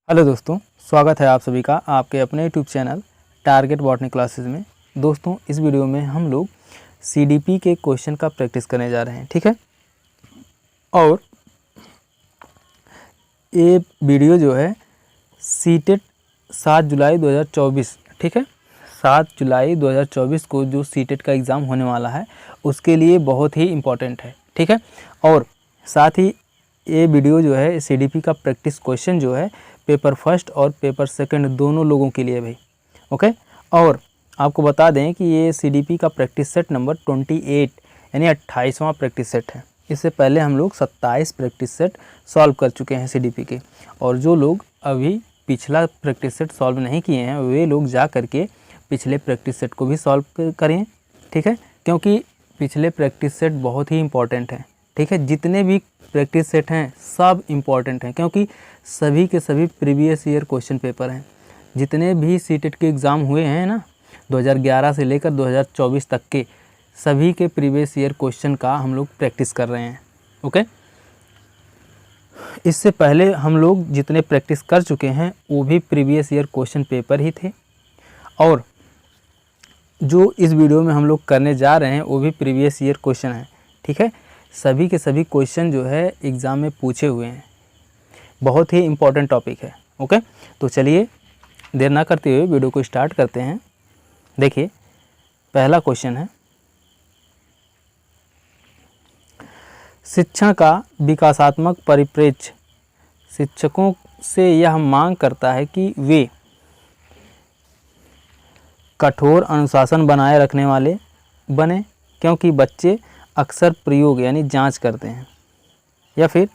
Hello दोस्तों, स्वागत है आप सभी का आपके अपने YouTube channel target botany classes में। दोस्तों, इस वीडियो में हम लोग सीडीपी के क्वेश्चन का प्रैक्टिस करने जा रहे हैं, ठीक है। और ये वीडियो जो है सीटेट 7 जुलाई 2024, ठीक है, 7 जुलाई 2024 को जो सीटेट का एग्ज़ाम होने वाला है उसके लिए बहुत ही इम्पोर्टेंट है, ठीक है। और साथ ही ये वीडियो जो है सीडीपी का प्रैक्टिस क्वेश्चन जो है पेपर फर्स्ट और पेपर सेकंड दोनों लोगों के लिए भाई, ओके। और आपको बता दें कि ये सीडीपी का प्रैक्टिस सेट नंबर 28 यानी 28वां प्रैक्टिस सेट है। इससे पहले हम लोग 27 प्रैक्टिस सेट सॉल्व कर चुके हैं सीडीपी के। और जो लोग अभी पिछला प्रैक्टिस सेट सॉल्व नहीं किए हैं वे लोग जा करके पिछले प्रैक्टिस सेट को भी सॉल्व करें, ठीक है, क्योंकि पिछले प्रैक्टिस सेट बहुत ही इंपॉर्टेंट हैं, ठीक है। जितने भी प्रैक्टिस सेट हैं सब इम्पॉर्टेंट हैं, क्योंकि सभी के सभी प्रीवियस ईयर क्वेश्चन पेपर हैं। जितने भी सीटेट के एग्ज़ाम हुए हैं ना 2011 से लेकर 2024 तक के, सभी के प्रीवियस ईयर क्वेश्चन का हम लोग प्रैक्टिस कर रहे हैं, ओके। इससे पहले हम लोग जितने प्रैक्टिस कर चुके हैं वो भी प्रीवियस ईयर क्वेश्चन पेपर ही थे। और जो इस वीडियो में हम लोग करने जा रहे हैं वो भी प्रीवियस ईयर क्वेश्चन है, ठीक है। सभी के सभी क्वेश्चन जो है एग्ज़ाम में पूछे हुए हैं, बहुत ही इम्पोर्टेंट टॉपिक है, ओके। तो चलिए देर ना करते हुए वीडियो को स्टार्ट करते हैं। देखिए, पहला क्वेश्चन है, शिक्षण का विकासात्मक परिप्रेक्ष्य शिक्षकों से यह मांग करता है कि वे कठोर अनुशासन बनाए रखने वाले बने, क्योंकि बच्चे अक्सर प्रयोग यानी जांच करते हैं। या फिर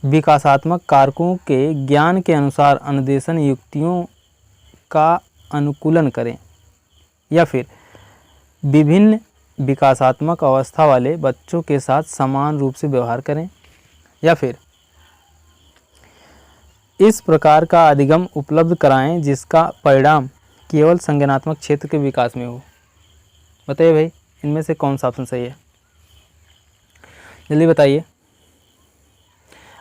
विकासात्मक कारकों के ज्ञान के अनुसार अनुदेशन युक्तियों का अनुकूलन करें। या फिर विभिन्न विकासात्मक अवस्था वाले बच्चों के साथ समान रूप से व्यवहार करें। या फिर इस प्रकार का अधिगम उपलब्ध कराएं जिसका परिणाम केवल संज्ञानात्मक क्षेत्र के विकास में हो। बताइए भाई, इनमें से कौन सा ऑप्शन सही है, जल्दी बताइए।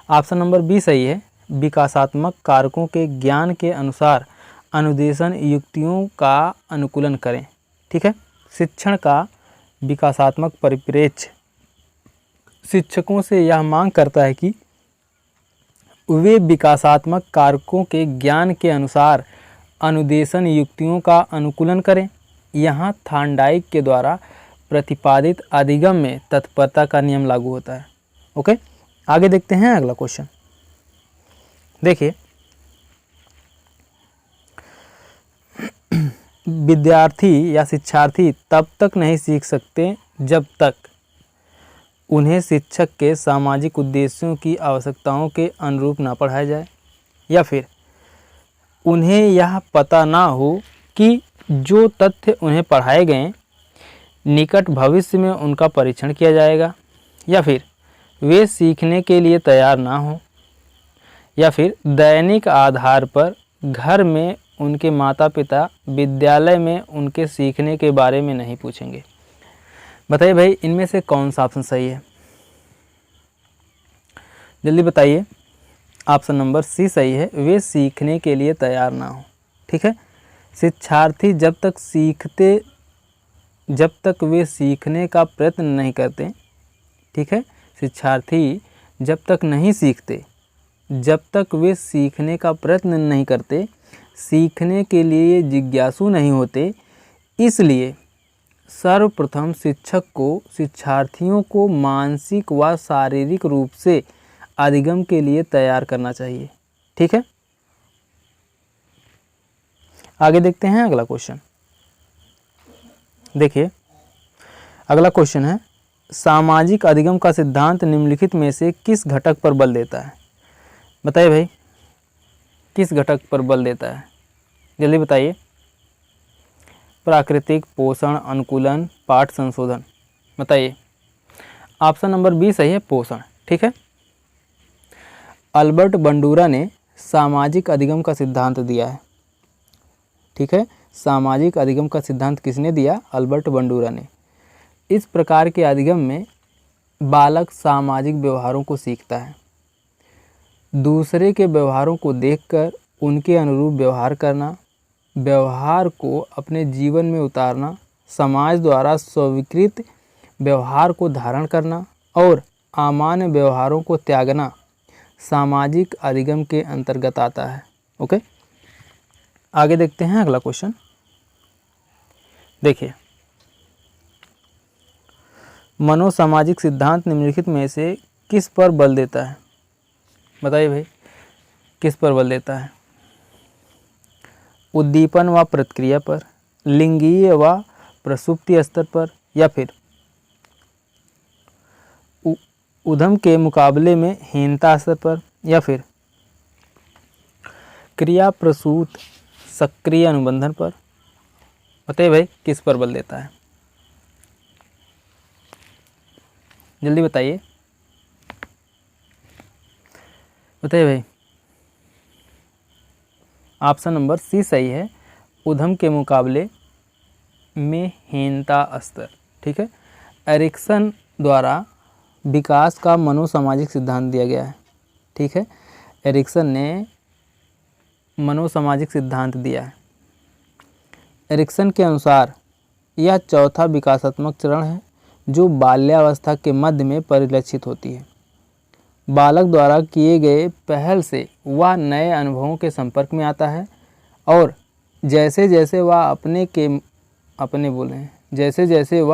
ऑप्शन नंबर बी सही है, विकासात्मक कारकों के ज्ञान के अनुसार अनुदेशन युक्तियों का अनुकूलन करें, ठीक है। शिक्षण का विकासात्मक परिप्रेक्ष्य शिक्षकों से यह मांग करता है कि वे विकासात्मक कारकों के ज्ञान के अनुसार अनुदेशन युक्तियों का अनुकूलन करें। यहाँ थार्नडाइक के द्वारा प्रतिपादित अधिगम में तत्परता का नियम लागू होता है, ओके। आगे देखते हैं अगला क्वेश्चन। देखिए, विद्यार्थी या शिक्षार्थी तब तक नहीं सीख सकते जब तक उन्हें शिक्षक के सामाजिक उद्देश्यों की आवश्यकताओं के अनुरूप ना पढ़ाया जाए। या फिर उन्हें यह पता ना हो कि जो तथ्य उन्हें पढ़ाए गए निकट भविष्य में उनका परीक्षण किया जाएगा। या फिर वे सीखने के लिए तैयार ना हो। या फिर दैनिक आधार पर घर में उनके माता पिता विद्यालय में उनके सीखने के बारे में नहीं पूछेंगे। बताइए भाई, इनमें से कौन सा ऑप्शन सही है, जल्दी बताइए। ऑप्शन नंबर सी सही है, वे सीखने के लिए तैयार ना हो, ठीक है। शिक्षार्थी जब तक वे सीखने का प्रयत्न नहीं करते, ठीक है। शिक्षार्थी जब तक नहीं सीखते, जब तक वे सीखने का प्रयत्न नहीं करते, सीखने के लिए जिज्ञासु नहीं होते, इसलिए सर्वप्रथम शिक्षक को शिक्षार्थियों को मानसिक व शारीरिक रूप से अधिगम के लिए तैयार करना चाहिए, ठीक है। आगे देखते हैं अगला क्वेश्चन। देखिए, अगला क्वेश्चन है, सामाजिक अधिगम का सिद्धांत निम्नलिखित में से किस घटक पर बल देता है। बताइए भाई, किस घटक पर बल देता है, जल्दी बताइए। प्राकृतिक, पोषण, अनुकूलन, पाठ संशोधन। बताइए। ऑप्शन नंबर बी सही है, पोषण, ठीक है। अल्बर्ट बंडूरा ने सामाजिक अधिगम का सिद्धांत दिया है, ठीक है। सामाजिक अधिगम का सिद्धांत किसने दिया? अल्बर्ट बंडूरा ने। इस प्रकार के अधिगम में बालक सामाजिक व्यवहारों को सीखता है। दूसरे के व्यवहारों को देखकर उनके अनुरूप व्यवहार करना, व्यवहार को अपने जीवन में उतारना, समाज द्वारा स्वीकृत व्यवहार को धारण करना और अमान्य व्यवहारों को त्यागना सामाजिक अधिगम के अंतर्गत आता है। ओके, आगे देखते हैं अगला क्वेश्चन। देखिए, मनोसामाजिक सिद्धांत निम्नलिखित में से किस पर बल देता है? बताइए भाई, किस पर बल देता है? उद्दीपन व प्रतिक्रिया पर, लिंगीय व प्रसुप्ति स्तर पर, या फिर उद्यम के मुकाबले में हीनता स्तर पर, या फिर क्रिया प्रसूत सक्रिय अनुबंधन पर? बताइए भाई, किस पर बल देता है? जल्दी बताइए, बताइए भाई। ऑप्शन नंबर सी सही है, उद्यम के मुकाबले में हीनता स्तर। ठीक है, एरिक्सन द्वारा विकास का मनोसामाजिक सिद्धांत दिया गया है। ठीक है, एरिक्सन ने मनोसामाजिक सिद्धांत दिया है। एरिक्सन के अनुसार यह चौथा विकासात्मक चरण है जो बाल्यावस्था के मध्य में परिलक्षित होती है। बालक द्वारा किए गए पहल से वह नए अनुभवों के संपर्क में आता है और जैसे जैसे वह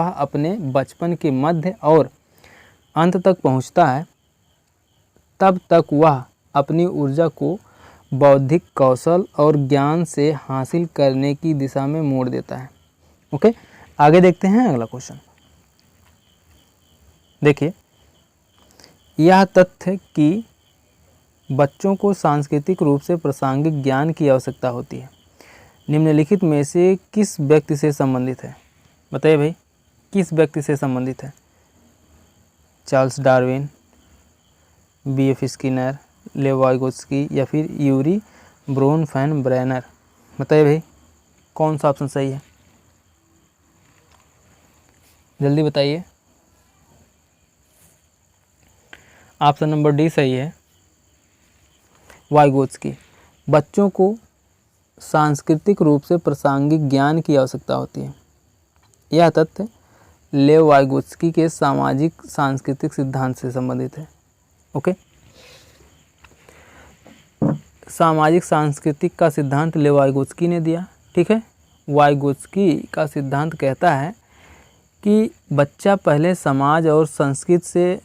अपने बचपन के मध्य और अंत तक पहुंचता है, तब तक वह अपनी ऊर्जा को बौद्धिक कौशल और ज्ञान से हासिल करने की दिशा में मोड़ देता है। ओके, आगे देखते हैं अगला क्वेश्चन। देखिए, यह तथ्य कि बच्चों को सांस्कृतिक रूप से प्रासंगिक ज्ञान की आवश्यकता होती है निम्नलिखित में से किस व्यक्ति से संबंधित है? बताइए भाई, किस व्यक्ति से संबंधित है? Charles Darwin, B.F. स्किनर, लेव वाइगोत्स्की, या फिर यूरी ब्रोनफेन-ब्रेनर? बताइए भाई, कौन सा ऑप्शन सही है? जल्दी बताइए। ऑप्शन नंबर डी सही है, वाइगोत्स्की। बच्चों को सांस्कृतिक रूप से प्रासंगिक ज्ञान की आवश्यकता होती है। यह तथ्य लेव वाइगोत्स्की के सामाजिक सांस्कृतिक सिद्धांत से संबंधित है। ओके, सामाजिक सांस्कृतिक का सिद्धांत लेव वाइगोत्स्की ने दिया। ठीक है, वाइगोत्स्की का सिद्धांत कहता है कि बच्चा पहले समाज और संस्कृति से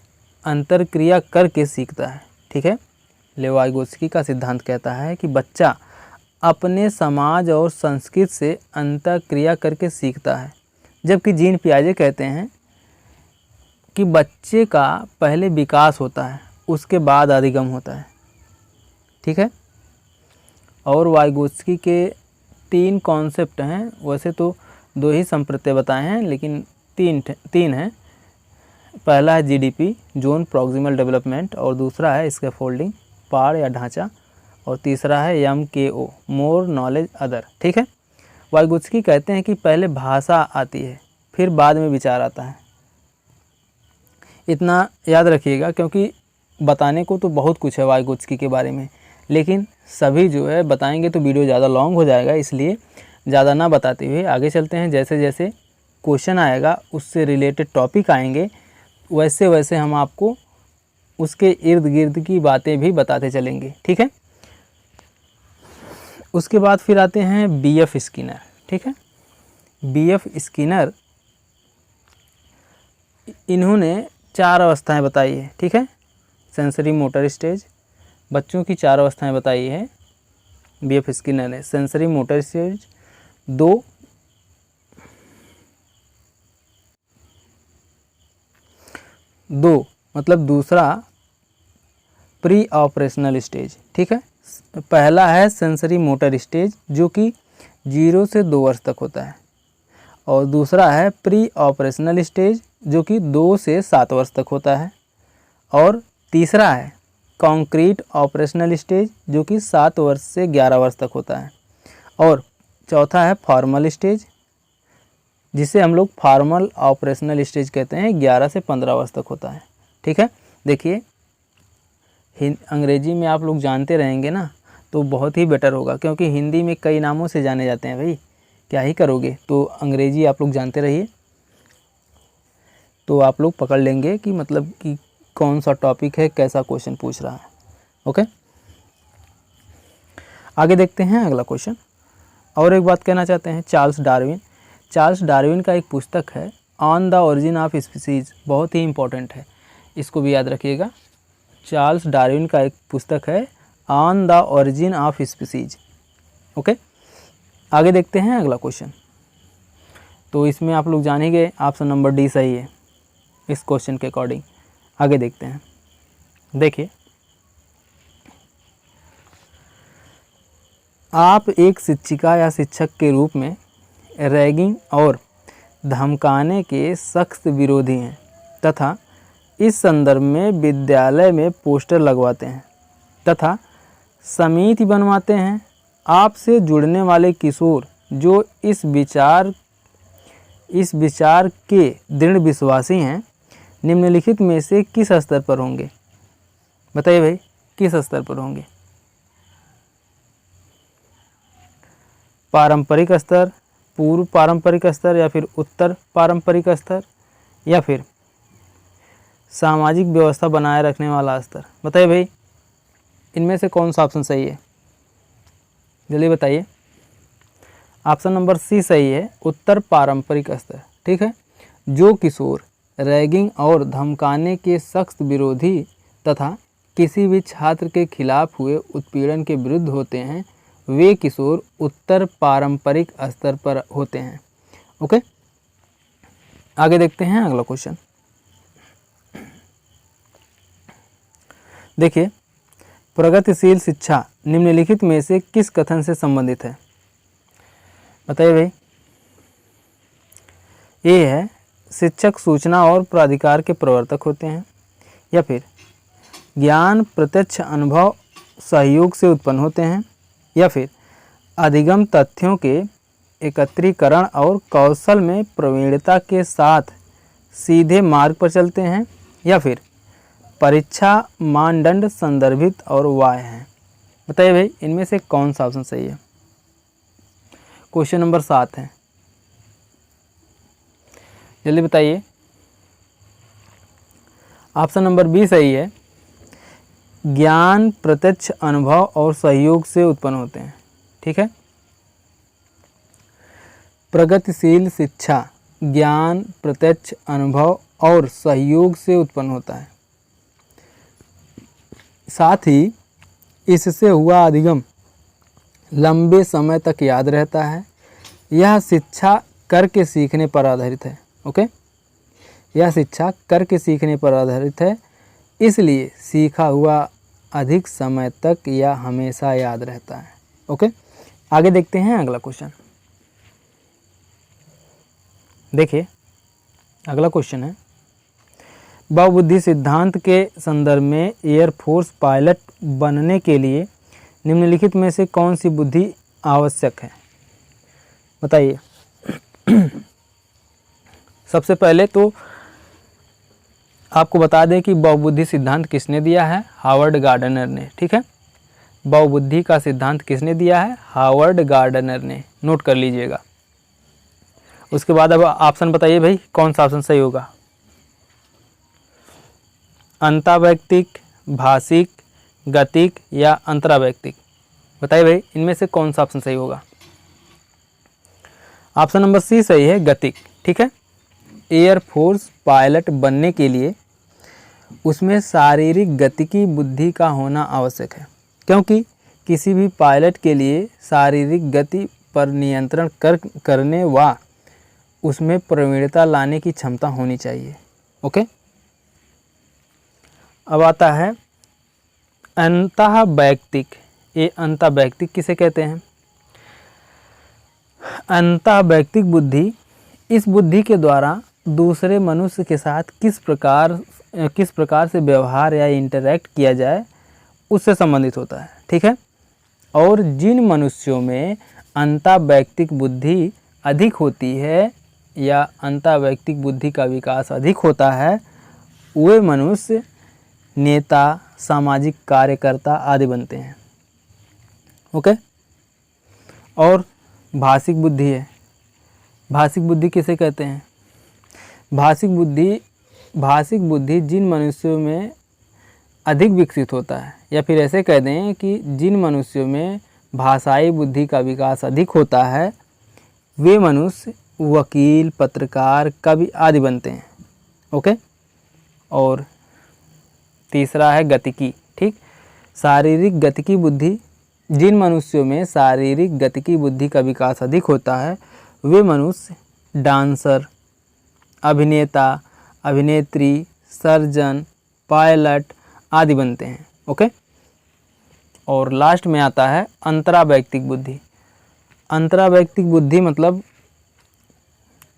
अंतरक्रिया करके सीखता है। ठीक है, लेव वाइगोत्स्की का सिद्धांत कहता है कि बच्चा अपने समाज और संस्कृति से अंतरक्रिया करके सीखता है, जबकि जीन पियाजे कहते हैं कि बच्चे का पहले विकास होता है, उसके बाद अधिगम होता है। ठीक है, और वाइगोत्स्की के 3 कॉन्सेप्ट हैं। वैसे तो 2 ही संप्रत्यय बताए हैं, लेकिन 3 हैं। पहला है GDP, जोन प्रॉक्सिमल डेवलपमेंट, और दूसरा है स्कैफोल्डिंग, पाड़ या ढांचा, और तीसरा है MKO, मोर नॉलेज अदर। ठीक है, वाइगोत्स्की कहते हैं कि पहले भाषा आती है, फिर बाद में विचार आता है। इतना याद रखिएगा, क्योंकि बताने को तो बहुत कुछ है वाइगोत्स्की के बारे में, लेकिन सभी जो है बताएंगे तो वीडियो ज़्यादा लॉन्ग हो जाएगा, इसलिए ज़्यादा ना बताते हुए आगे चलते हैं। जैसे जैसे क्वेश्चन आएगा, उससे रिलेटेड टॉपिक आएंगे, वैसे वैसे हम आपको उसके इर्द गिर्द की बातें भी बताते चलेंगे। ठीक है, उसके बाद फिर आते हैं B.F. स्किनर। ठीक है, B.F. स्किनर, इन्होंने 4 अवस्थाएं बताई है। ठीक है, सेंसरी मोटर स्टेज, बच्चों की 4 अवस्थाएं बताई है B.F. स्किनर ने। सेंसरी मोटर स्टेज 2, मतलब दूसरा प्री ऑपरेशनल स्टेज। ठीक है, पहला है सेंसरी मोटर स्टेज जो कि 0 से 2 वर्ष तक होता है, और दूसरा है प्री ऑपरेशनल स्टेज जो कि 2 से 7 वर्ष तक होता है, और तीसरा है कॉन्क्रीट ऑपरेशनल स्टेज जो कि 7 वर्ष से 11 वर्ष तक होता है, और चौथा है फॉर्मल स्टेज जिसे हम लोग फॉर्मल ऑपरेशनल स्टेज कहते हैं, 11 से 15 वर्ष तक होता है। ठीक है, देखिए अंग्रेजी में आप लोग जानते रहेंगे ना तो बहुत ही बेटर होगा, क्योंकि हिंदी में कई नामों से जाने जाते हैं भाई, क्या ही करोगे। तो अंग्रेजी आप लोग जानते रहिए, तो आप लोग पकड़ लेंगे कि मतलब कि कौन सा टॉपिक है, कैसा क्वेश्चन पूछ रहा है। ओके, आगे देखते हैं अगला क्वेश्चन। और एक बात कहना चाहते हैं, चार्ल्स डार्विन का एक पुस्तक है on the origin of species, बहुत ही इम्पोर्टेंट है, इसको भी याद रखिएगा। चार्ल्स डार्विन का एक पुस्तक है on the origin of species. Okay, आगे देखते हैं अगला क्वेश्चन। तो इसमें आप लोग जान ही गए, ऑप्शन नंबर डी सही है इस क्वेश्चन के अकॉर्डिंग। आगे देखते हैं, देखिए आप एक शिक्षिका या शिक्षक के रूप में रैगिंग और धमकाने के सख्त विरोधी हैं तथा इस संदर्भ में विद्यालय में पोस्टर लगवाते हैं तथा समिति बनवाते हैं। आपसे जुड़ने वाले किशोर जो इस विचार के दृढ़ विश्वासी हैं, निम्नलिखित में से किस स्तर पर होंगे? बताइए भाई, किस स्तर पर होंगे? पारंपरिक स्तर, पूर्व पारंपरिक स्तर, या फिर उत्तर पारंपरिक स्तर, या फिर सामाजिक व्यवस्था बनाए रखने वाला स्तर? बताइए भाई, इनमें से कौन सा ऑप्शन सही है? जल्दी बताइए। ऑप्शन नंबर सी सही है, उत्तर पारंपरिक स्तर। ठीक है, जो किशोर रैगिंग और धमकाने के सख्त विरोधी तथा किसी भी छात्र के खिलाफ हुए उत्पीड़न के विरुद्ध होते हैं, वे किशोर उत्तर पारंपरिक स्तर पर होते हैं। ओके, आगे देखते हैं अगला क्वेश्चन। देखिए, प्रगतिशील शिक्षा निम्नलिखित में से किस कथन से संबंधित है? बताइए भाई। ए है, शिक्षक सूचना और प्राधिकार के प्रवर्तक होते हैं, या फिर ज्ञान प्रत्यक्ष अनुभव सहयोग से उत्पन्न होते हैं, या फिर अधिगम तथ्यों के एकत्रीकरण और कौशल में प्रवीणता के साथ सीधे मार्ग पर चलते हैं, या फिर परीक्षा मानदंड संदर्भित और वाह्य हैं। बताइए भाई, इनमें से कौन सा ऑप्शन सही है? क्वेश्चन नंबर 7 है, जल्दी बताइए। ऑप्शन नंबर बी सही है, ज्ञान प्रत्यक्ष अनुभव और सहयोग से उत्पन्न होते हैं। ठीक है, प्रगतिशील शिक्षा ज्ञान प्रत्यक्ष अनुभव और सहयोग से उत्पन्न होता है, साथ ही इससे हुआ अधिगम लंबे समय तक याद रहता है। यह शिक्षा करके सीखने पर आधारित है। ओके, यह शिक्षा करके सीखने पर आधारित है, इसलिए सीखा हुआ अधिक समय तक या हमेशा याद रहता है। ओके, आगे देखते हैं अगला क्वेश्चन। देखिए, अगला क्वेश्चन है, बहुबुद्धि सिद्धांत के संदर्भ में एयरफोर्स पायलट बनने के लिए निम्नलिखित में से कौन सी बुद्धि आवश्यक है? बताइए। सबसे पहले तो आपको बता दें कि बहुबुद्धि सिद्धांत किसने दिया है? हार्वर्ड गार्डनर ने। ठीक है, बहुबुद्धि का सिद्धांत किसने दिया है? हार्वर्ड गार्डनर ने, नोट कर लीजिएगा। उसके बाद अब ऑप्शन बताइए भाई, कौन सा ऑप्शन सही होगा? अंतःवैयक्तिक, भाषिक, गतिक या अंतरावैयक्तिक? बताइए भाई, इनमें से कौन सा ऑप्शन सही होगा? ऑप्शन नंबर सी सही है, गतिक। ठीक है, एयरफोर्स पायलट बनने के लिए उसमें शारीरिक गतिकी बुद्धि का होना आवश्यक है, क्योंकि किसी भी पायलट के लिए शारीरिक गति पर नियंत्रण करने व उसमें प्रवीणता लाने की क्षमता होनी चाहिए। ओके, अब आता है अंतःवैयक्तिक। ये अंतःवैयक्तिक किसे कहते हैं? अंतःवैयक्तिक बुद्धि इस बुद्धि के द्वारा दूसरे मनुष्य के साथ किस प्रकार से व्यवहार या इंटरैक्ट किया जाए उससे संबंधित होता है। ठीक है, और जिन मनुष्यों में अंतःवैयक्तिक बुद्धि अधिक होती है या अंतःवैयक्तिक बुद्धि का विकास अधिक होता है, वे मनुष्य नेता, सामाजिक कार्यकर्ता आदि बनते हैं। ओके। और भाषिक बुद्धि है। भाषिक बुद्धि किसे कहते हैं? भाषिक बुद्धि जिन मनुष्यों में अधिक विकसित होता है, या फिर ऐसे कह दें कि जिन मनुष्यों में भाषाई बुद्धि का विकास अधिक होता है, वे मनुष्य वकील, पत्रकार, कवि आदि बनते हैं। ओके। और तीसरा है गतिकी। ठीक, शारीरिक गतिकी बुद्धि, जिन मनुष्यों में शारीरिक गतिकी बुद्धि का विकास अधिक होता है, वे मनुष्य डांसर, अभिनेता, अभिनेत्री, सर्जन, पायलट आदि बनते हैं। ओके। और लास्ट में आता है अंतरावैयक्तिक बुद्धि। अंतरावैयक्तिक बुद्धि मतलब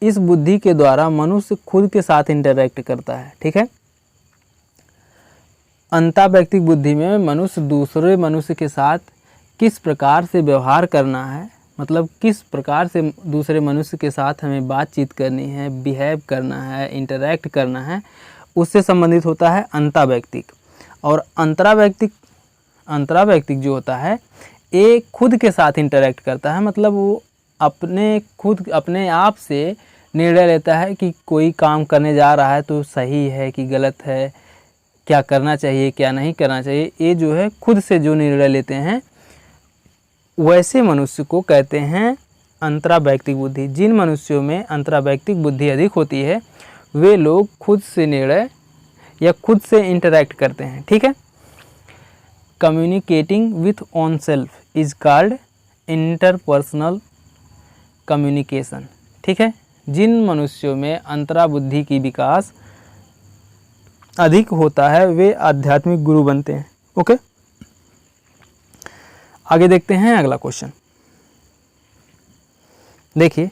इस बुद्धि के द्वारा मनुष्य खुद के साथ इंटरैक्ट करता है। ठीक है। अंतरावैयक्तिक बुद्धि में मनुष्य दूसरे मनुष्य के साथ किस प्रकार से व्यवहार करना है, मतलब किस प्रकार से दूसरे मनुष्य के साथ हमें बातचीत करनी है, बिहेव करना है, इंटरैक्ट करना है, उससे संबंधित होता है अंतरावैयक्तिक। और अंतरावैयक्तिक जो होता है ये खुद के साथ इंटरैक्ट करता है, मतलब वो अपने आप से निर्णय लेता है कि कोई काम करने जा रहा है तो सही है कि गलत है, क्या करना चाहिए क्या नहीं करना चाहिए, ये जो है खुद से जो निर्णय लेते हैं, वैसे मनुष्य को कहते हैं अंतरावैयक्तिक बुद्धि। जिन मनुष्यों में अंतरावैयक्तिक बुद्धि अधिक होती है, वे लोग खुद से निर्णय या खुद से इंटरैक्ट करते हैं। ठीक है। Communicating with on self is called interpersonal communication. ठीक है। जिन मनुष्यों में अंतराबुद्धि की विकास अधिक होता है, वे आध्यात्मिक गुरु बनते हैं। ओके। आगे देखते हैं अगला क्वेश्चन। देखिए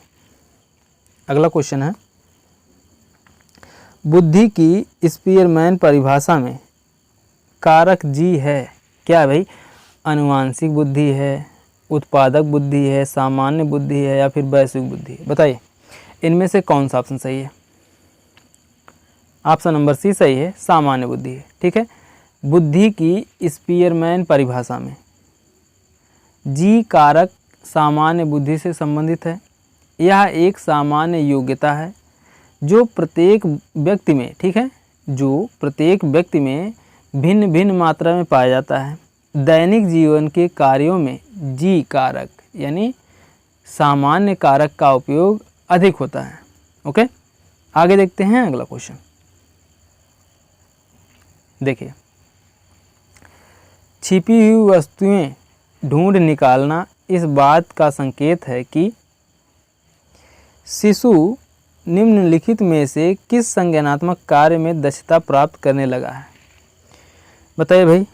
अगला क्वेश्चन है, बुद्धि की स्पीयरमैन परिभाषा में कारक जी है क्या भाई? अनुवांशिक बुद्धि है, उत्पादक बुद्धि है, सामान्य बुद्धि है, या फिर वैश्विक बुद्धि है? बताइए इनमें से कौन सा ऑप्शन सही है? ऑप्शन नंबर सी सही है, सामान्य बुद्धि है। ठीक है। बुद्धि की स्पीयरमैन परिभाषा में जी कारक सामान्य बुद्धि से संबंधित है। यह एक सामान्य योग्यता है जो प्रत्येक व्यक्ति में, ठीक है, जो प्रत्येक व्यक्ति में भिन्न भिन्न मात्रा में पाया जाता है। दैनिक जीवन के कार्यों में जी कारक यानी सामान्य कारक का उपयोग अधिक होता है। ओके। आगे देखते हैं अगला क्वेश्चन। देखिए, छिपी हुई वस्तुएं ढूंढ निकालना इस बात का संकेत है कि शिशु निम्नलिखित में से किस संज्ञानात्मक कार्य में दक्षता प्राप्त करने लगा है? बताइए भाई।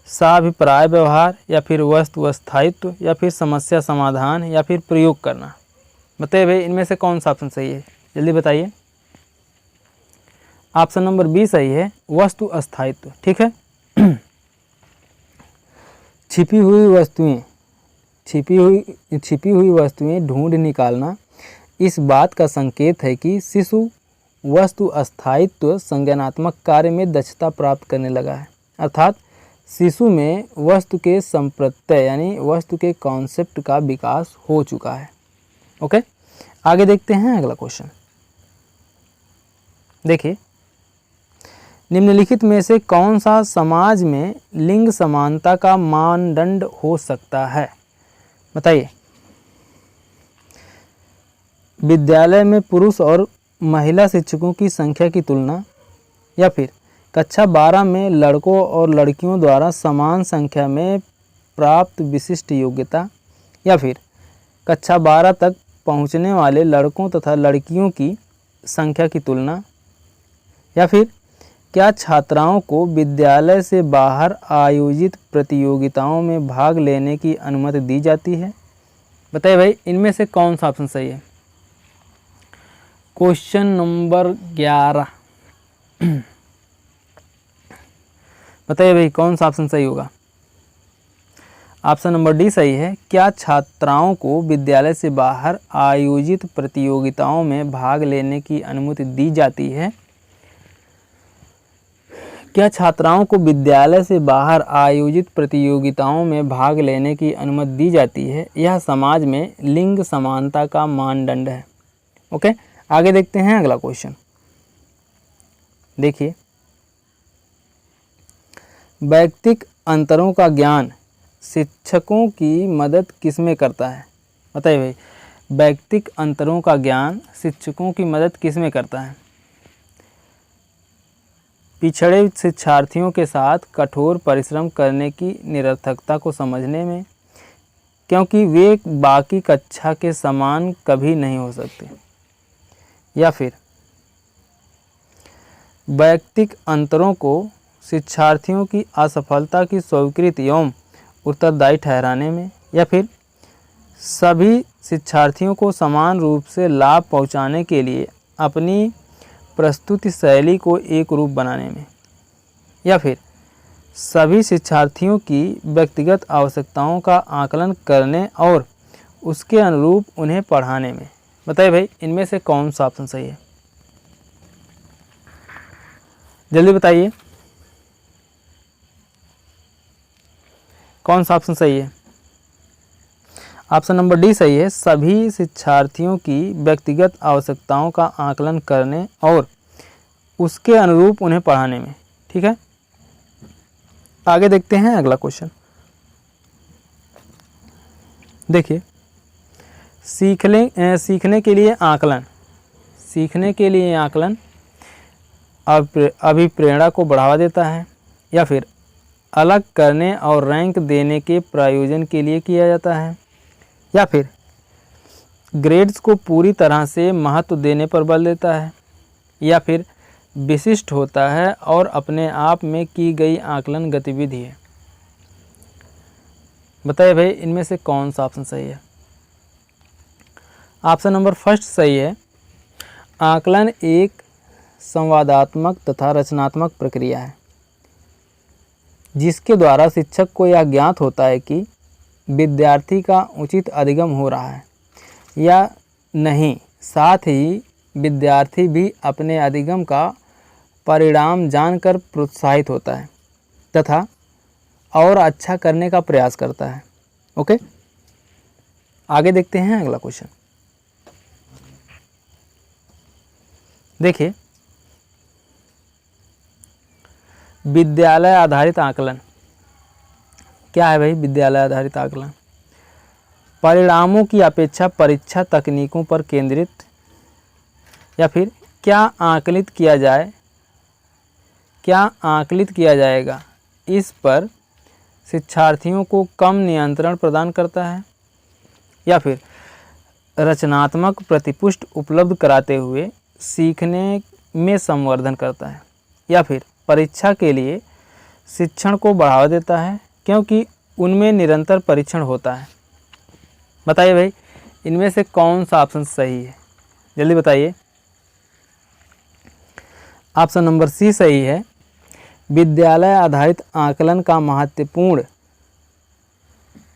साभिप्राय व्यवहार, या फिर वस्तु स्थायित्व, या फिर समस्या समाधान, या फिर प्रयोग करना? बताइए भाई इनमें से कौन सा ऑप्शन सही है? जल्दी बताइए। ऑप्शन नंबर बी सही है, वस्तु स्थायित्व। ठीक है। छिपी हुई वस्तुएं ढूंढ निकालना इस बात का संकेत है कि शिशु वस्तु स्थायित्व संज्ञानात्मक कार्य में दक्षता प्राप्त करने लगा है, अर्थात शिशु में वस्तु के संप्रत्यय यानी वस्तु के कॉन्सेप्ट का विकास हो चुका है। ओके। आगे देखते हैं अगला क्वेश्चन। देखिए, निम्नलिखित में से कौन सा समाज में लिंग समानता का मानदंड हो सकता है? बताइए। विद्यालय में पुरुष और महिला शिक्षकों की संख्या की तुलना, या फिर कक्षा 12 में लड़कों और लड़कियों द्वारा समान संख्या में प्राप्त विशिष्ट योग्यता, या फिर कक्षा 12 तक पहुंचने वाले लड़कों तथा लड़कियों की संख्या की तुलना, या फिर क्या छात्राओं को विद्यालय से बाहर आयोजित प्रतियोगिताओं में भाग लेने की अनुमति दी जाती है? बताइए भाई इनमें से कौन सा ऑप्शन सही है? Question number 11। बताइए भाई कौन सा ऑप्शन सही होगा? ऑप्शन नंबर डी सही है। क्या छात्राओं को विद्यालय से बाहर आयोजित प्रतियोगिताओं में भाग लेने की अनुमति दी जाती है? क्या छात्राओं को विद्यालय से बाहर आयोजित प्रतियोगिताओं में भाग लेने की अनुमति दी जाती है? यह समाज में लिंग समानता का मानदंड है। ओके, आगे देखते हैं अगला क्वेश्चन। देखिए, वैयक्तिक अंतरों का ज्ञान शिक्षकों की मदद किसमें करता है? बताइए भाई, वैयक्तिक अंतरों का ज्ञान शिक्षकों की मदद किसमें करता है? पिछड़े शिक्षार्थियों के साथ कठोर परिश्रम करने की निरर्थकता को समझने में, क्योंकि वे बाकी कक्षा के समान कभी नहीं हो सकते। या फिर वैयक्तिक अंतरों को शिक्षार्थियों की असफलता की स्वीकृति एवं उत्तरदायी ठहराने में, या फिर सभी शिक्षार्थियों को समान रूप से लाभ पहुंचाने के लिए अपनी प्रस्तुति शैली को एक रूप बनाने में, या फिर सभी शिक्षार्थियों की व्यक्तिगत आवश्यकताओं का आकलन करने और उसके अनुरूप उन्हें पढ़ाने में। बताइए भाई, इनमें से कौन सा ऑप्शन सही है? जल्दी बताइए, कौन सा ऑप्शन सही है? ऑप्शन नंबर डी सही है, सभी शिक्षार्थियों की व्यक्तिगत आवश्यकताओं का आकलन करने और उसके अनुरूप उन्हें पढ़ाने में। ठीक है, आगे देखते हैं अगला क्वेश्चन। देखिए, सीखने के लिए आकलन अभिप्रेरणा को बढ़ावा देता है, या फिर अलग करने और रैंक देने के प्रयोजन के लिए किया जाता है, या फिर ग्रेड्स को पूरी तरह से महत्व देने पर बल देता है, या फिर विशिष्ट होता है और अपने आप में की गई आकलन गतिविधि है। बताइए भाई, इनमें से कौन सा ऑप्शन सही है? ऑप्शन नंबर फर्स्ट सही है। आकलन एक संवादात्मक तथा रचनात्मक प्रक्रिया है, जिसके द्वारा शिक्षक को यह ज्ञात होता है कि विद्यार्थी का उचित अधिगम हो रहा है या नहीं, साथ ही विद्यार्थी भी अपने अधिगम का परिणाम जानकर प्रोत्साहित होता है तथा और अच्छा करने का प्रयास करता है। ओके, आगे देखते हैं अगला क्वेश्चन। देखिए, विद्यालय आधारित आकलन क्या है भाई? विद्यालय आधारित आकलन परिणामों की अपेक्षा परीक्षा तकनीकों पर केंद्रित, या फिर क्या आकलित किया जाएगा इस पर शिक्षार्थियों को कम नियंत्रण प्रदान करता है, या फिर रचनात्मक प्रतिपुष्टि उपलब्ध कराते हुए सीखने में संवर्धन करता है, या फिर परीक्षा के लिए शिक्षण को बढ़ावा देता है क्योंकि उनमें निरंतर परीक्षण होता है। बताइए भाई, इनमें से कौन सा ऑप्शन सही है? जल्दी बताइए। ऑप्शन नंबर सी सही है। विद्यालय आधारित आकलन का महत्वपूर्ण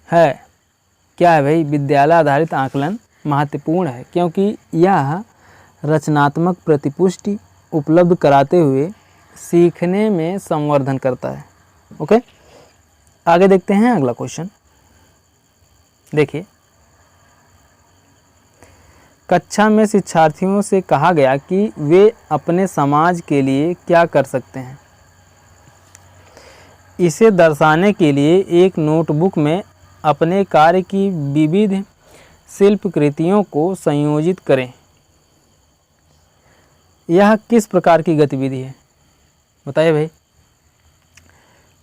है। क्या है भाई? विद्यालय आधारित आकलन महत्वपूर्ण है क्योंकि यह रचनात्मक प्रतिपुष्टि उपलब्ध कराते हुए सीखने में संवर्धन करता है। ओके, आगे देखते हैं अगला क्वेश्चन। देखिए, कक्षा में शिक्षार्थियों से कहा गया कि वे अपने समाज के लिए क्या कर सकते हैं। इसे दर्शाने के लिए एक नोटबुक में अपने कार्य की विविध शिल्पकृतियों को संयोजित करें। यह किस प्रकार की गतिविधि है? बताइए भाई।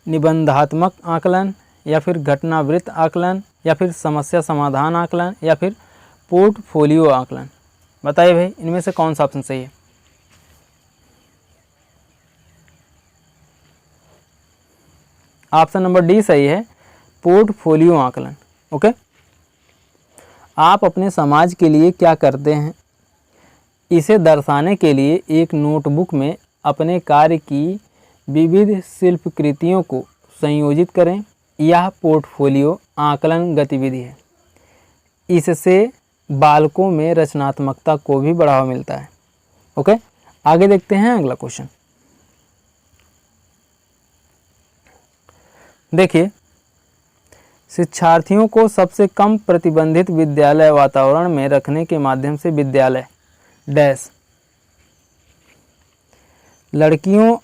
निबंधात्मक आकलन, या फिर घटनावृत्त आकलन, या फिर समस्या समाधान आकलन, या फिर पोर्टफोलियो आकलन। बताइए भाई, इनमें से कौन सा ऑप्शन सही है? ऑप्शन नंबर डी सही है, पोर्टफोलियो आकलन। ओके, आप अपने समाज के लिए क्या करते हैं, इसे दर्शाने के लिए एक नोटबुक में अपने कार्य की विविध शिल्पकृतियों को संयोजित करें। यह पोर्टफोलियो आकलन गतिविधि है। इससे बालकों में रचनात्मकता को भी बढ़ावा मिलता है। ओके, आगे देखते हैं अगला क्वेश्चन। देखिए, शिक्षार्थियों को सबसे कम प्रतिबंधित विद्यालय वातावरण में रखने के माध्यम से विद्यालय डैश लड़कियों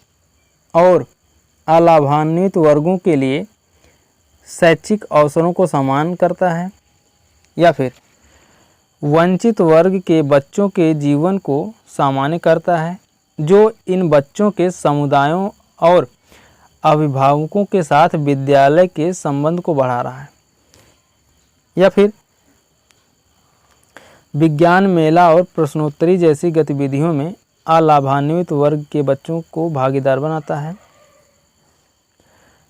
और अलाभान्वित वर्गों के लिए शैक्षिक अवसरों को समान करता है, या फिर वंचित वर्ग के बच्चों के जीवन को सामान्य करता है जो इन बच्चों के समुदायों और अभिभावकों के साथ विद्यालय के संबंध को बढ़ा रहा है, या फिर विज्ञान मेला और प्रश्नोत्तरी जैसी गतिविधियों में अलाभान्वित वर्ग के बच्चों को भागीदार बनाता है,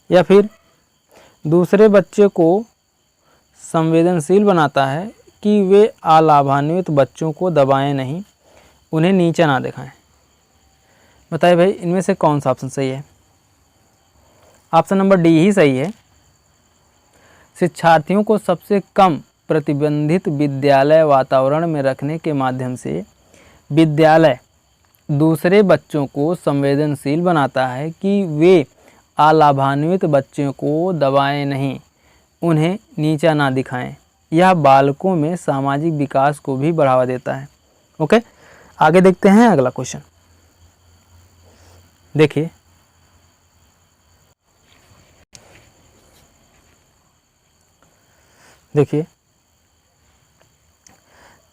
या फिर दूसरे बच्चे को संवेदनशील बनाता है कि वे अलाभान्वित बच्चों को दबाएं नहीं, उन्हें नीचा ना दिखाएं। बताइए भाई, इनमें से कौन सा ऑप्शन सही है? ऑप्शन नंबर डी ही सही है। शिक्षार्थियों को सबसे कम प्रतिबंधित विद्यालय वातावरण में रखने के माध्यम से विद्यालय दूसरे बच्चों को संवेदनशील बनाता है कि वे अलाभान्वित बच्चों को दबाएं नहीं, उन्हें नीचा ना दिखाएं। यह बालकों में सामाजिक विकास को भी बढ़ावा देता है। ओके, आगे देखते हैं अगला क्वेश्चन। देखिए,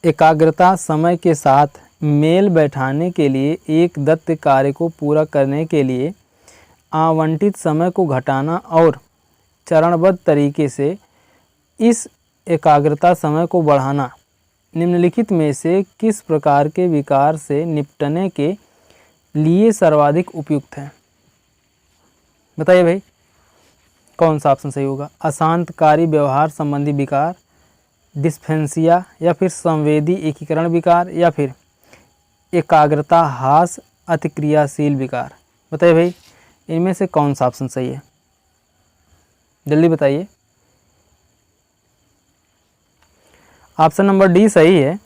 एकाग्रता समय के साथ मेल बैठाने के लिए एक दत्त कार्य को पूरा करने के लिए आवंटित समय को घटाना और चरणबद्ध तरीके से इस एकाग्रता समय को बढ़ाना निम्नलिखित में से किस प्रकार के विकार से निपटने के लिए सर्वाधिक उपयुक्त है? बताइए भाई, कौन सा ऑप्शन सही होगा? अशांतकारी व्यवहार संबंधी विकार, डिस्फेंसिया, या फिर संवेदी एकीकरण विकार, या फिर एकाग्रता ह्रास अतिक्रियाशील विकार। बताइए भाई, इनमें से कौन सा ऑप्शन सही है? जल्दी बताइए। ऑप्शन नंबर डी सही है।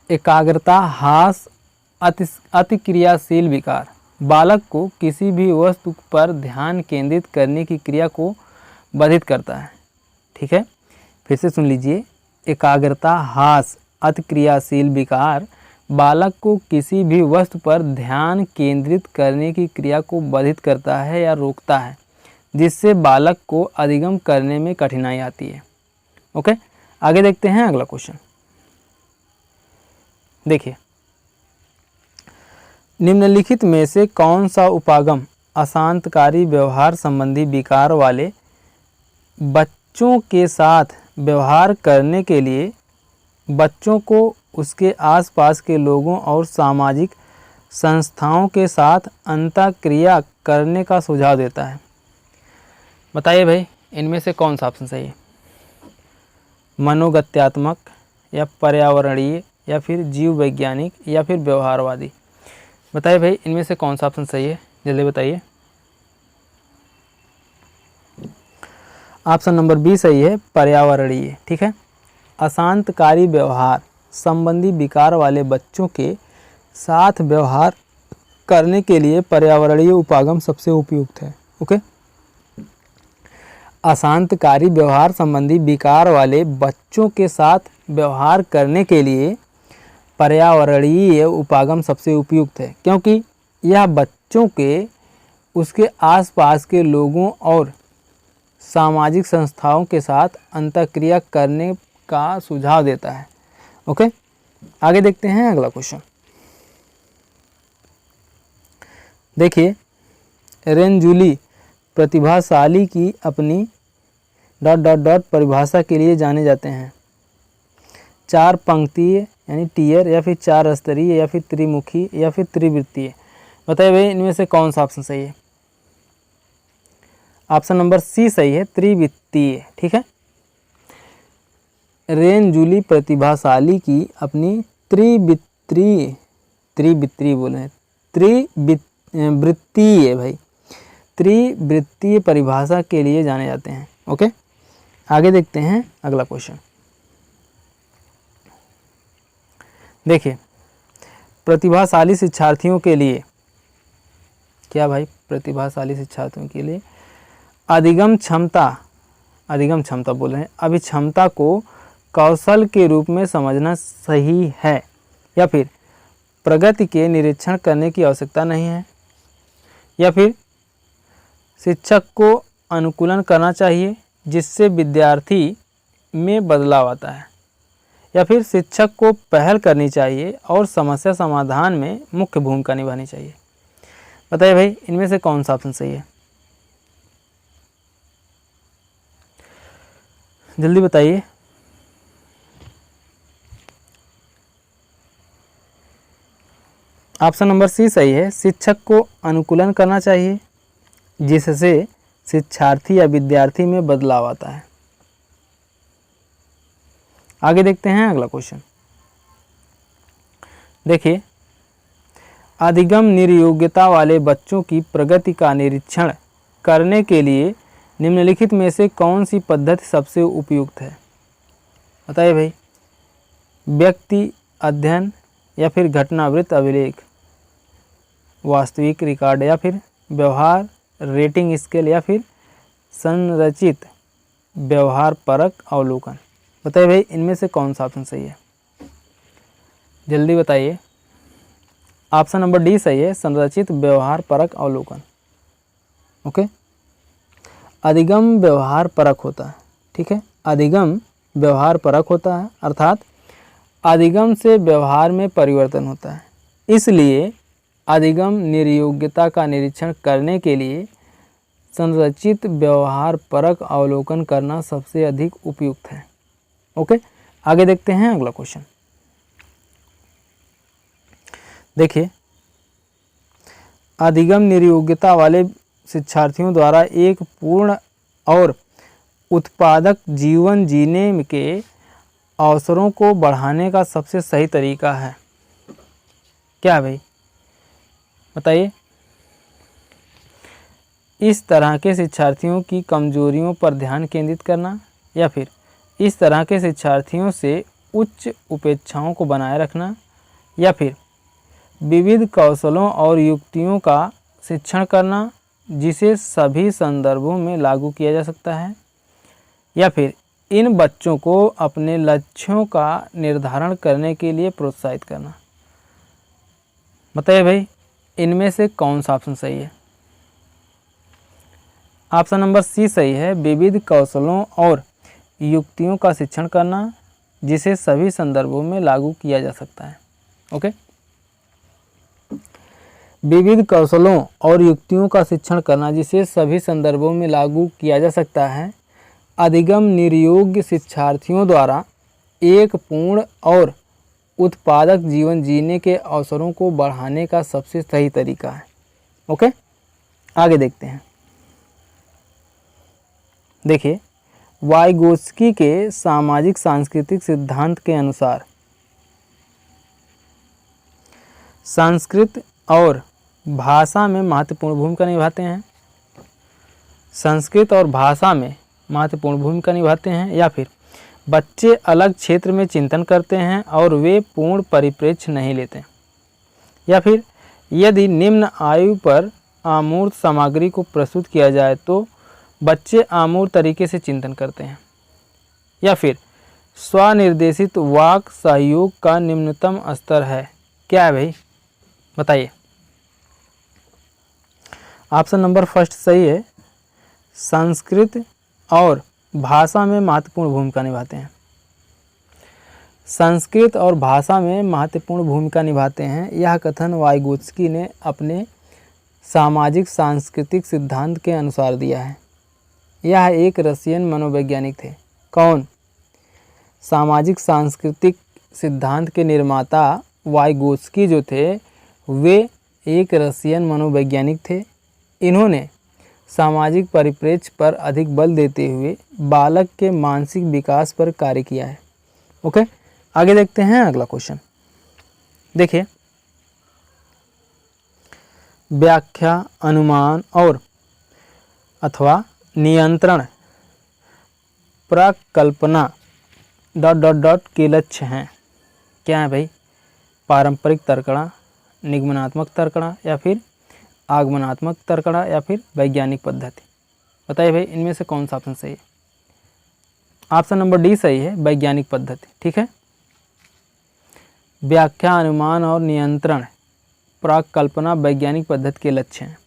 एकाग्रता ह्रास अतिक्रियाशील विकार बालक को किसी भी वस्तु पर ध्यान केंद्रित करने की क्रिया को बाधित करता है। ठीक है, फिर से सुन लीजिए। एकाग्रता ह्रास अतिक्रियाशील विकार बालक को किसी भी वस्तु पर ध्यान केंद्रित करने की क्रिया को बाधित करता है या रोकता है, जिससे बालक को अधिगम करने में कठिनाई आती है। ओके, आगे देखते हैं अगला क्वेश्चन। देखिए, निम्नलिखित में से कौन सा उपागम अशांतकारी व्यवहार संबंधी विकार वाले बच्चों के साथ व्यवहार करने के लिए बच्चों को उसके आसपास के लोगों और सामाजिक संस्थाओं के साथ अंतःक्रिया करने का सुझाव देता है? बताइए भाई, इनमें से कौन सा ऑप्शन सही है? मनोगत्यात्मक, या पर्यावरणीय, या फिर जीव वैज्ञानिक, या फिर व्यवहारवादी। बताइए भाई, इनमें से कौन सा ऑप्शन सही है? जल्दी बताइए। ऑप्शन नंबर बी सही है, पर्यावरणीय। ठीक है, अशांतकारी व्यवहार संबंधी विकार वाले बच्चों के साथ व्यवहार करने के लिए पर्यावरणीय उपागम सबसे उपयुक्त है। ओके, अशांतकारी व्यवहार संबंधी विकार वाले बच्चों के साथ व्यवहार करने के लिए पर्यावरणीय उपागम सबसे उपयुक्त है, क्योंकि यह बच्चों के उसके आसपास के लोगों और सामाजिक संस्थाओं के साथ अंतःक्रिया करने का सुझाव देता है। ओके, आगे देखते हैं अगला क्वेश्चन। देखिए, रेंजुली प्रतिभाशाली की अपनी ... परिभाषा के लिए जाने जाते हैं। 4 पंक्तिय यानी टीयर, या फिर 4 स्तरीय, या फिर त्रिमुखी, या फिर त्रिवृत्तीय। बताइए भाई, इनमें से कौन सा ऑप्शन सही है? ऑप्शन नंबर सी सही है, त्रिवृत्तीय। ठीक है, रेंजुली प्रतिभाशाली की अपनी त्रिवृत्तीय भाई त्रिवृत्तीय परिभाषा के लिए जाने जाते हैं। ओके, आगे देखते हैं अगला क्वेश्चन। देखिए, प्रतिभाशाली शिक्षार्थियों के लिए क्या भाई प्रतिभाशाली शिक्षार्थियों के लिए। अधिगम क्षमता बोल रहे हैं, अभिक्षमता को कौशल के रूप में समझना सही है, या फिर प्रगति के निरीक्षण करने की आवश्यकता नहीं है, या फिर शिक्षक को अनुकूलन करना चाहिए जिससे विद्यार्थी में बदलाव आता है, या फिर शिक्षक को पहल करनी चाहिए और समस्या समाधान में मुख्य भूमिका निभानी चाहिए। बताइए भाई, इनमें से कौन सा ऑप्शन सही है? जल्दी बताइए। ऑप्शन नंबर सी सही है, शिक्षक को अनुकूलन करना चाहिए जिससे शिक्षार्थी या विद्यार्थी में बदलाव आता है। आगे देखते हैं अगला क्वेश्चन। देखिए, अधिगम निर्योग्यता वाले बच्चों की प्रगति का निरीक्षण करने के लिए निम्नलिखित में से कौन सी पद्धति सबसे उपयुक्त है? बताइए भाई। व्यक्ति अध्ययन, या फिर घटनावृत्त अभिलेख, वास्तविक रिकॉर्ड, या फिर व्यवहार रेटिंग स्केल, या फिर संरचित व्यवहार परक अवलोकन। बताइए भाई, इनमें से कौन सा ऑप्शन सही है? जल्दी बताइए। ऑप्शन नंबर डी सही है, संरचित व्यवहार परक अवलोकन। ओके, अधिगम व्यवहार परक होता है, ठीक है। अधिगम व्यवहार परक होता है, अर्थात अधिगम से व्यवहार में परिवर्तन होता है। इसलिए अधिगम निर्योग्यता का निरीक्षण करने के लिए संरचित व्यवहार परक अवलोकन करना सबसे अधिक उपयुक्त है। ओके, आगे देखते हैं अगला क्वेश्चन। देखिए, अधिगम निर्योग्यता वाले शिक्षार्थियों द्वारा एक पूर्ण और उत्पादक जीवन जीने के अवसरों को बढ़ाने का सबसे सही तरीका है क्या भाई? बताइए। इस तरह के शिक्षार्थियों की कमजोरियों पर ध्यान केंद्रित करना, या फिर इस तरह के शिक्षार्थियों से उच्च अपेक्षाओं को बनाए रखना, या फिर विविध कौशलों और युक्तियों का शिक्षण करना जिसे सभी संदर्भों में लागू किया जा सकता है, या फिर इन बच्चों को अपने लक्ष्यों का निर्धारण करने के लिए प्रोत्साहित करना। बताइए भाई, इनमें से कौन सा ऑप्शन सही है? ऑप्शन नंबर सी सही है, विविध कौशलों और युक्तियों का शिक्षण करना जिसे सभी संदर्भों में लागू किया जा सकता है। ओके, विविध कौशलों और युक्तियों का शिक्षण करना जिसे सभी संदर्भों में लागू किया जा सकता है अधिगम निर्योग्य शिक्षार्थियों द्वारा एक पूर्ण और उत्पादक जीवन जीने के अवसरों को बढ़ाने का सबसे सही तरीका है। ओके, आगे देखते हैं। देखिए, वाइगोत्स्की के सामाजिक सांस्कृतिक सिद्धांत के अनुसार संस्कृत और भाषा में महत्वपूर्ण भूमिका निभाते हैं। संस्कृत और भाषा में महत्वपूर्ण भूमिका निभाते हैं, या फिर बच्चे अलग क्षेत्र में चिंतन करते हैं और वे पूर्ण परिप्रेक्ष्य नहीं लेते, या फिर यदि निम्न आयु पर आमूर्त सामग्री को प्रस्तुत किया जाए तो बच्चे आमूर्त तरीके से चिंतन करते हैं, या फिर स्वनिर्देशित वाक सहयोग का निम्नतम स्तर है। क्या है भाई? बताइए। ऑप्शन नंबर फर्स्ट सही है, संस्कृत और भाषा में महत्वपूर्ण भूमिका निभाते हैं। संस्कृत और भाषा में महत्वपूर्ण भूमिका निभाते हैं, यह कथन वाइगोत्स्की ने अपने सामाजिक सांस्कृतिक सिद्धांत के अनुसार दिया है। यह एक रशियन मनोवैज्ञानिक थे। कौन? सामाजिक सांस्कृतिक सिद्धांत के निर्माता वाइगोत्स्की जो थे वे एक रशियन मनोवैज्ञानिक थे। इन्होंने सामाजिक परिप्रेक्ष्य पर अधिक बल देते हुए बालक के मानसिक विकास पर कार्य किया है। ओके, आगे देखते हैं अगला क्वेश्चन। देखिए, व्याख्या, अनुमान और अथवा नियंत्रण प्रकल्पना ... के लक्ष्य हैं। क्या है भाई? पारंपरिक तर्कणा, निगमनात्मक तर्कणा, या फिर आगमनात्मक तरकड़ा या फिर वैज्ञानिक पद्धति। बताइए भाई इनमें से कौन सा ऑप्शन सही है। ऑप्शन नंबर डी सही है, वैज्ञानिक पद्धति। ठीक है। व्याख्या, अनुमान और नियंत्रण, प्राक कल्पना वैज्ञानिक पद्धति के लक्ष्य हैं।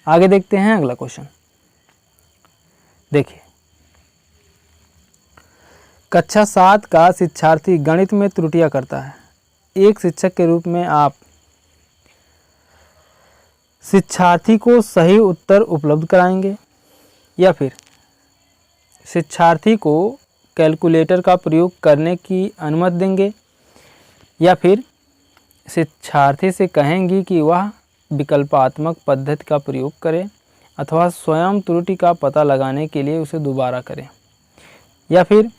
आगे देखते हैं अगला क्वेश्चन। देखिए, कक्षा 7 का शिक्षार्थी गणित में त्रुटियां करता है। एक शिक्षक के रूप में आप शिक्षार्थी को सही उत्तर उपलब्ध कराएंगे या फिर शिक्षार्थी को कैलकुलेटर का प्रयोग करने की अनुमति देंगे या फिर शिक्षार्थी से कहेंगी कि वह विकल्पात्मक पद्धति का प्रयोग करे अथवा स्वयं त्रुटि का पता लगाने के लिए उसे दोबारा करें या फिर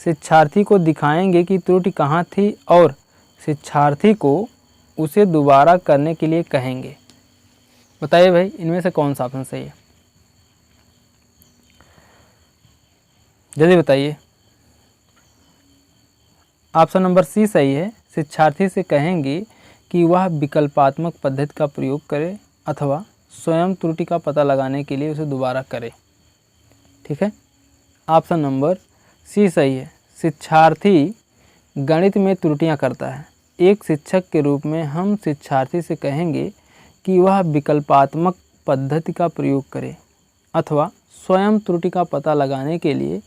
शिक्षार्थी को दिखाएंगे कि त्रुटि कहाँ थी और शिक्षार्थी को उसे दोबारा करने के लिए कहेंगे। बताइए भाई इनमें से कौन सा ऑप्शन सही है, जल्दी बताइए। ऑप्शन नंबर सी सही है, शिक्षार्थी से कहेंगे कि वह विकल्पात्मक पद्धति का प्रयोग करे अथवा स्वयं त्रुटि का पता लगाने के लिए उसे दोबारा करे। ठीक है। ऑप्शन नंबर सी सही है, शिक्षार्थी गणित में त्रुटियां करता है। एक शिक्षक के रूप में हम शिक्षार्थी से कहेंगे कि वह विकल्पात्मक पद्धति का प्रयोग करे अथवा स्वयं त्रुटि का पता लगाने के लिए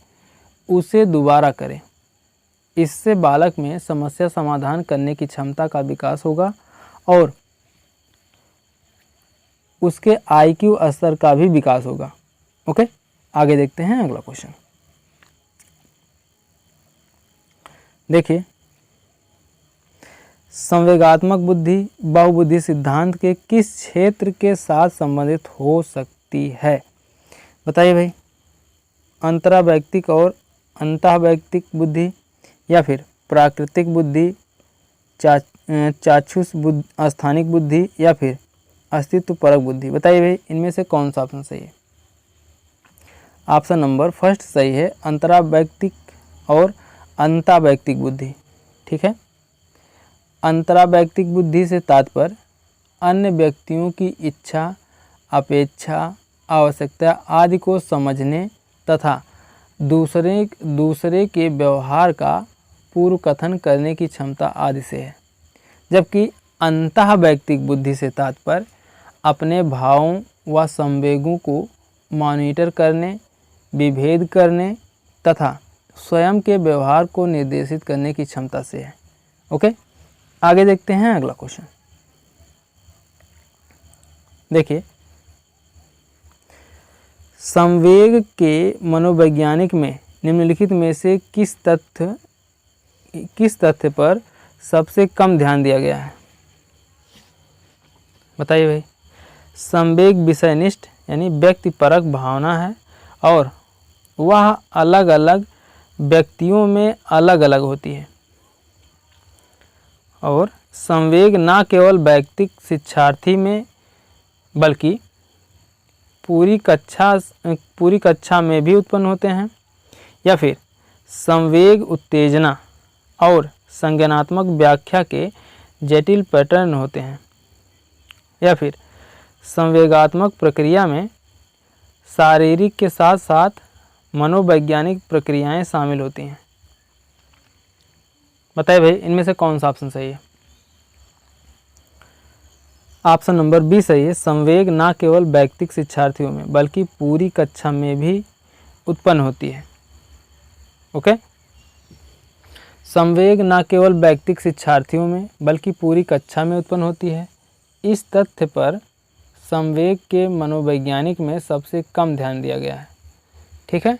उसे दोबारा करे। इससे बालक में समस्या समाधान करने की क्षमता का विकास होगा और उसके IQ स्तर का भी विकास होगा। ओके, आगे देखते हैं अगला क्वेश्चन। देखिए, संवेगात्मक बुद्धि बहुबुद्धि सिद्धांत के किस क्षेत्र के साथ संबंधित हो सकती है। बताइए भाई, अंतरावैयक्तिक और अंतःवैयक्तिक बुद्धि या फिर प्राकृतिक बुद्धि, चाक्षुष बुद्धि, स्थानिक बुद्धि या फिर अस्तित्व परक बुद्धि। बताइए भाई इनमें से कौन सा ऑप्शन सही है। ऑप्शन नंबर फर्स्ट सही है, अंतरावैयक्तिक और अंतःवैयक्तिक बुद्धि। ठीक है। अंतरावैयक्तिक बुद्धि से तात्पर्य अन्य व्यक्तियों की इच्छा, अपेक्षा, आवश्यकता आदि को समझने तथा दूसरे के व्यवहार का पूर्व कथन करने की क्षमता आदि से है, जबकि अंतःवैयक्तिक बुद्धि से तात्पर्य अपने भावों व संवेगों को मॉनिटर करने, विभेद करने तथा स्वयं के व्यवहार को निर्देशित करने की क्षमता से है। ओके, आगे देखते हैं अगला क्वेश्चन। देखिए, संवेग के मनोवैज्ञानिक में निम्नलिखित में से किस तथ्य पर सबसे कम ध्यान दिया गया है। बताइए भाई। संवेग विषयनिष्ठ यानी व्यक्तिपरक भावना है और वह अलग अलग व्यक्तियों में अलग अलग होती है और संवेग न केवल वैयक्तिक शिक्षार्थी में बल्कि पूरी कक्षा में भी उत्पन्न होते हैं या फिर संवेग उत्तेजना और संज्ञानात्मक व्याख्या के जटिल पैटर्न होते हैं या फिर संवेगात्मक प्रक्रिया में शारीरिक के साथ साथ मनोवैज्ञानिक प्रक्रियाएं शामिल होती हैं। बताइए भाई इनमें से कौन सा ऑप्शन सही है। ऑप्शन नंबर बी सही है, संवेग न केवल वैयक्तिक शिक्षार्थियों में बल्कि पूरी कक्षा में भी उत्पन्न होती है। ओके, संवेग न केवल वैयक्तिक शिक्षार्थियों में बल्कि पूरी कक्षा में उत्पन्न होती है। इस तथ्य पर संवेग के मनोवैज्ञानिक में सबसे कम ध्यान दिया गया है। ठीक है,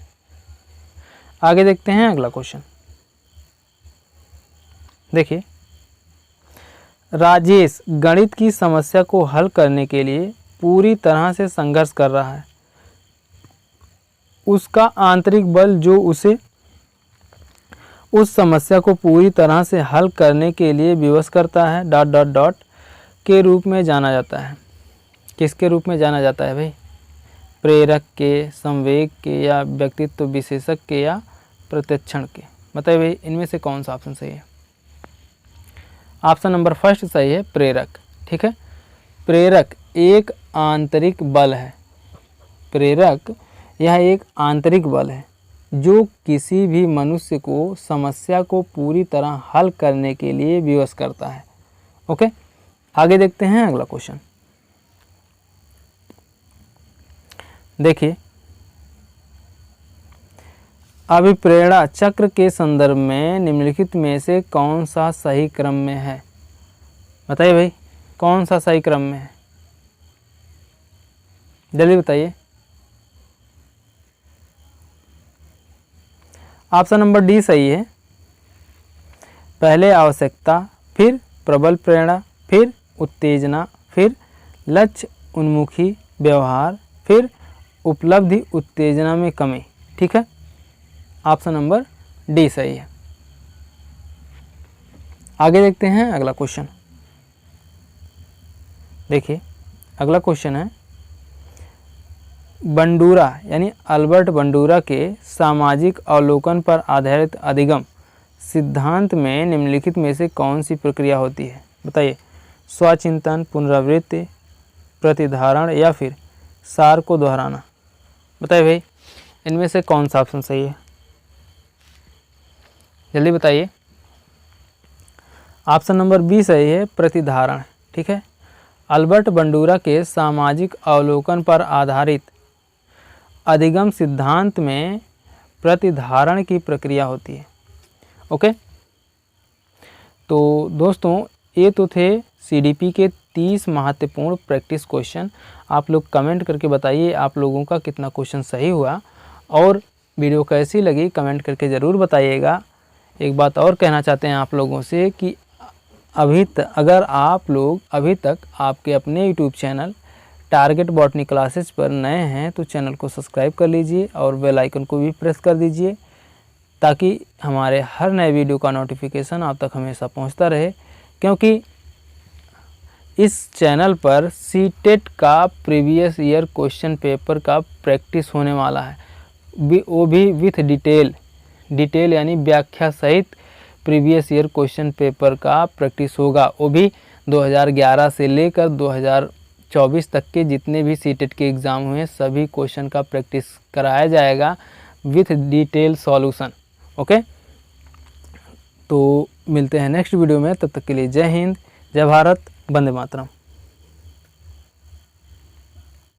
आगे देखते हैं अगला क्वेश्चन। देखिए, राजेश गणित की समस्या को हल करने के लिए पूरी तरह से संघर्ष कर रहा है। उसका आंतरिक बल जो उसे उस समस्या को पूरी तरह से हल करने के लिए विवश करता है ... के रूप में जाना जाता है। किसके रूप में जाना जाता है भाई? प्रेरक के, संवेग के या व्यक्तित्व विशेषक के या प्रत्यक्षण के। बताइए भाई इनमें से कौन सा ऑप्शन सही है। ऑप्शन नंबर फर्स्ट सही है, प्रेरक। ठीक है, प्रेरक एक आंतरिक बल है। प्रेरक यह एक आंतरिक बल है जो किसी भी मनुष्य को समस्या को पूरी तरह हल करने के लिए विवश करता है। ओके, आगे देखते हैं अगला क्वेश्चन। देखिए, अभिप्रेरणा चक्र के संदर्भ में निम्नलिखित में से कौन सा सही क्रम में है? बताइए भाई, कौन सा सही क्रम में है? जल्दी बताइए। ऑप्शन नंबर डी सही है। पहले आवश्यकता, फिर प्रबल प्रेरणा, फिर उत्तेजना, फिर लक्ष्य उन्मुखी व्यवहार, फिर उपलब्धि उत्तेजना में कमी। ठीक है, ऑप्शन नंबर डी सही है। आगे देखते हैं अगला क्वेश्चन। देखिए, अगला क्वेश्चन है, बंडूरा यानी अल्बर्ट बंडूरा के सामाजिक अवलोकन पर आधारित अधिगम सिद्धांत में निम्नलिखित में से कौन सी प्रक्रिया होती है? बताइए। स्वचिंतन, पुनरावृत्ति, प्रतिधारण या फिर सार को दोहराना। बताइए भाई, इनमें से कौन सा ऑप्शन सही है? जल्दी बताइए। ऑप्शन नंबर बी सही है, प्रतिधारण। ठीक है, अल्बर्ट बंडूरा के सामाजिक अवलोकन पर आधारित अधिगम सिद्धांत में प्रतिधारण की प्रक्रिया होती है। ओके, तो दोस्तों ये तो थे सीडीपी के 30 महत्वपूर्ण प्रैक्टिस क्वेश्चन। आप लोग कमेंट करके बताइए आप लोगों का कितना क्वेश्चन सही हुआ और वीडियो कैसी लगी कमेंट करके ज़रूर बताइएगा। एक बात और कहना चाहते हैं आप लोगों से कि अगर आप लोग अभी तक आपके अपने YouTube channel target botany classes पर नए हैं तो चैनल को सब्सक्राइब कर लीजिए और बेल आइकन को भी प्रेस कर दीजिए ताकि हमारे हर नए वीडियो का नोटिफिकेशन आप तक हमेशा पहुंचता रहे, क्योंकि इस चैनल पर सीटेट का प्रीवियस ईयर क्वेश्चन पेपर का प्रैक्टिस होने वाला है, वो भी विथ डिटेल यानी व्याख्या सहित प्रीवियस ईयर क्वेश्चन पेपर का प्रैक्टिस होगा। वो भी 2011 से लेकर 2024 तक के जितने भी सीटेट के एग्ज़ाम हुए सभी क्वेश्चन का प्रैक्टिस कराया जाएगा विथ डिटेल सॉल्यूशन। ओके, तो मिलते हैं नेक्स्ट वीडियो में, तब तक के लिए जय हिंद, जय भारत, वंदे मातरम।